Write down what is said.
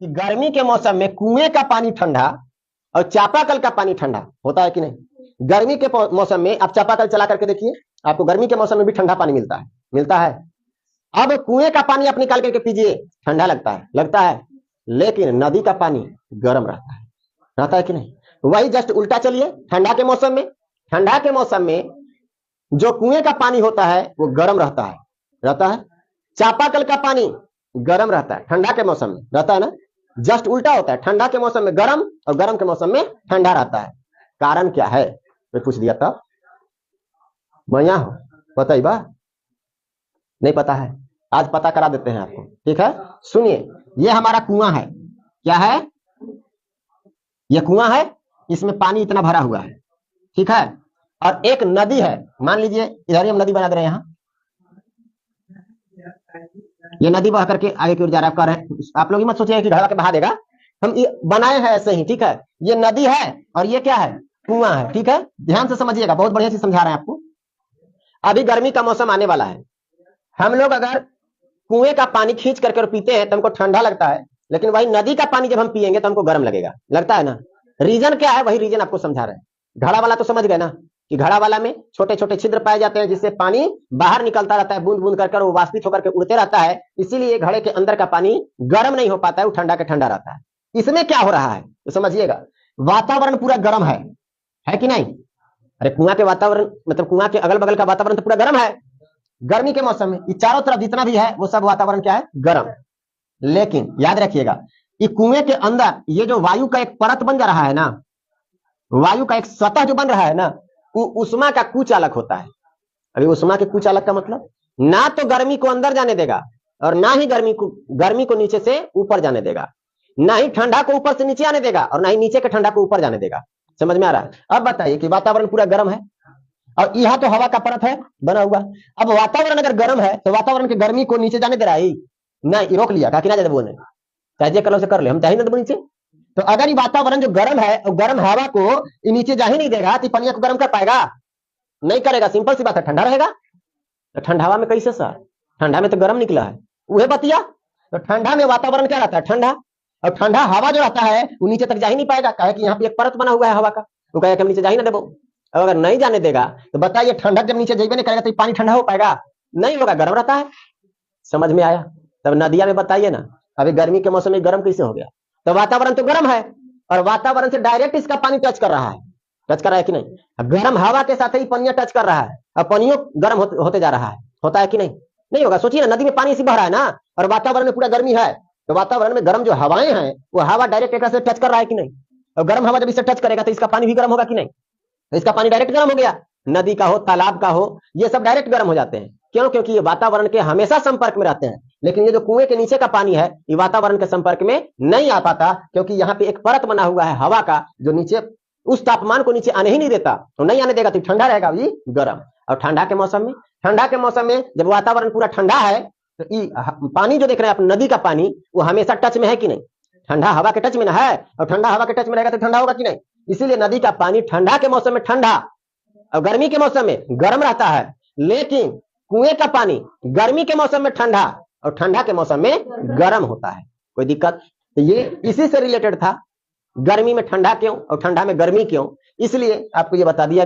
कि गर्मी के मौसम में कुएं का पानी ठंडा और चापाकल का पानी ठंडा होता है कि नहीं। गर्मी के मौसम में आप चापाकल चला करके देखिए, आपको गर्मी के मौसम में भी ठंडा पानी मिलता है। अब कुएं का पानी आप निकाल करके पीजिए, ठंडा लगता है, लेकिन नदी का पानी गर्म रहता है कि नहीं। वही जस्ट उल्टा चलिए, ठंडा के मौसम में जो कुएं का पानी होता है वो गर्म रहता है। चापाकल का पानी गर्म रहता है, ठंडा के मौसम में रहता है ना। जस्ट उल्टा होता है, ठंडा के मौसम में गर्म और गर्म के मौसम में ठंडा रहता है। कारण क्या है मैं पूछ दिया तब मैं हो पता ही बा नहीं पता है, आज पता करा देते हैं आपको। ठीक है, सुनिए, ये हमारा कुआं है। क्या है? ये कुआं है, इसमें पानी इतना भरा हुआ है। ठीक है, और एक नदी है, मान लीजिए इधर ही हम नदी बना दे रहे हैं। यहाँ ये नदी बह करके आगे की ओर जा रहा है। कह रहे हैं आप लोग मत सोचिए कि घड़ा के बहा देगा, हम ये बनाए हैं ऐसे ही। ठीक है, ये नदी है और ये क्या है? कुआं है। ठीक है, ध्यान से समझिएगा, बहुत बढ़िया चीज समझा रहे हैं आपको। अभी गर्मी का मौसम आने वाला है, हम लोग अगर कुएं का पानी खींच करके पीते हैं तो हमको ठंडा लगता है, लेकिन वही नदी का पानी जब हम पिएंगे तो हमको गर्म लगता है ना। रीजन क्या है? वही रीजन आपको समझा रहे हैं। घड़ा वाला तो समझ गए ना कि घड़ा वाला में छोटे छोटे छिद्र पाए जाते हैं जिससे पानी बाहर निकलता रहता है, बूंद बूंद कर वो वाष्पित होकर के उड़ते रहता है, इसीलिए घड़े के अंदर का पानी गर्म नहीं हो पाता है, वो ठंडा के ठंडा रहता है। इसमें क्या हो रहा है तो समझिएगा, वातावरण पूरा गर्म है कि नहीं। अरे कुआं के वातावरण मतलब कुआं के अगल बगल का वातावरण तो पूरा गर्म है। गर्मी के मौसम में ये चारों तरफ जितना भी है वो सब वातावरण क्या है? गर्म। लेकिन याद रखिएगा, ये कुएं के अंदर ये जो वायु का एक परत बन जा रहा है ना, वायु का एक सतह जो बन रहा है ना, वो उष्मा का कुचालक होता है। अभी उष्मा के कुचालक का मतलब ना तो गर्मी को अंदर जाने देगा और ना ही गर्मी को नीचे से ऊपर जाने देगा, ना ही ठंडा को ऊपर से नीचे आने देगा और ना ही नीचे के ठंडा को ऊपर जाने देगा। समझ में आ रहा है? अब बताइए कि वातावरण पूरा गर्म है और यहाँ तो हवा का परत है बना हुआ। अब वातावरण अगर गर्म है तो वातावरण की गर्मी को नीचे जाने दे रहा है? नहीं, रोक लिया, कहा कि ना जाने बोलने, चाहे कलो से कर ले, हम चाहे ना नीचे। तो अगर ये वातावरण जो गर्म है और गर्म हवा को नीचे जा ही नहीं देगा तो पनिया को गर्म कर पाएगा? नहीं करेगा। सिंपल सी बात है, ठंडा रहेगा। तो ठंडा हवा में कैसे सर? ठंडा में तो गर्म निकला है, वह बतिया। तो ठंडा में वातावरण क्या रहता है? ठंडा। और ठंडा हवा जो रहता है वो नीचे तक जा ही नहीं पाएगा, कहे कि यहाँ पे एक परत बना हुआ है हवा का, वो कहेगा कि हम नीचे जा ही ना देबो। अगर नहीं जाने देगा तो बताइए, ठंडा जब नीचे जाइए नहीं करेगा तो पानी ठंडा हो पाएगा? नहीं होगा, गर्म रहता है। समझ में आया? तब नदिया में बताइए ना, अभी गर्मी के मौसम में गर्म कैसे हो गया? तो वातावरण तो गर्म है और वातावरण से डायरेक्ट इसका पानी टच कर रहा है कि नहीं। गर्म हवा के साथ ही पनिया टच कर रहा है और पनियों गर्म होते जा रहा है, होता है कि नहीं? नहीं होगा। सोचिए ना, नदी में पानी इसी बह रहा है ना और वातावरण में पूरा गर्मी है, तो वातावरण में गर्म जो हवाएं हैं वो हवा डायरेक्ट एक से टच कर रहा है कि नहीं। और गर्म हवा जब इसे टच करेगा तो इसका पानी भी गर्म होगा कि नहीं। तो इसका पानी डायरेक्ट गर्म हो गया, नदी का हो तालाब का हो, ये सब डायरेक्ट गर्म हो जाते हैं। क्यों? क्योंकि ये वातावरण के हमेशा संपर्क में रहते हैं। लेकिन ये जो कुएं के नीचे का पानी है ये वातावरण के संपर्क में नहीं आ पाता, क्योंकि यहाँ पे एक परत बना हुआ है हवा का जो नीचे उस तापमान को नीचे आने ही नहीं देता। तो नहीं आने देगा तो ठंडा रहेगा, ये गर्म। और ठंडा के मौसम में जब वातावरण पूरा ठंडा है तो पानी जो देख रहे हैं आप, नदी का पानी, वो हमेशा टच में है कि नहीं? ठंडा हवा के टच में ना है, और ठंडा हवा के टच में रहेगा तो ठंडा होगा कि नहीं? इसीलिए नदी का पानी ठंडा के मौसम में ठंडा और गर्मी के मौसम में गर्म रहता है। लेकिन कुएं का पानी गर्मी के मौसम में ठंडा और ठंडा के मौसम में गर्म होता है। कोई दिक्कत? तो ये इसी से रिलेटेड था, गर्मी में ठंडा क्यों और ठंडा में गर्मी क्यों, इसलिए आपको ये बता दिया।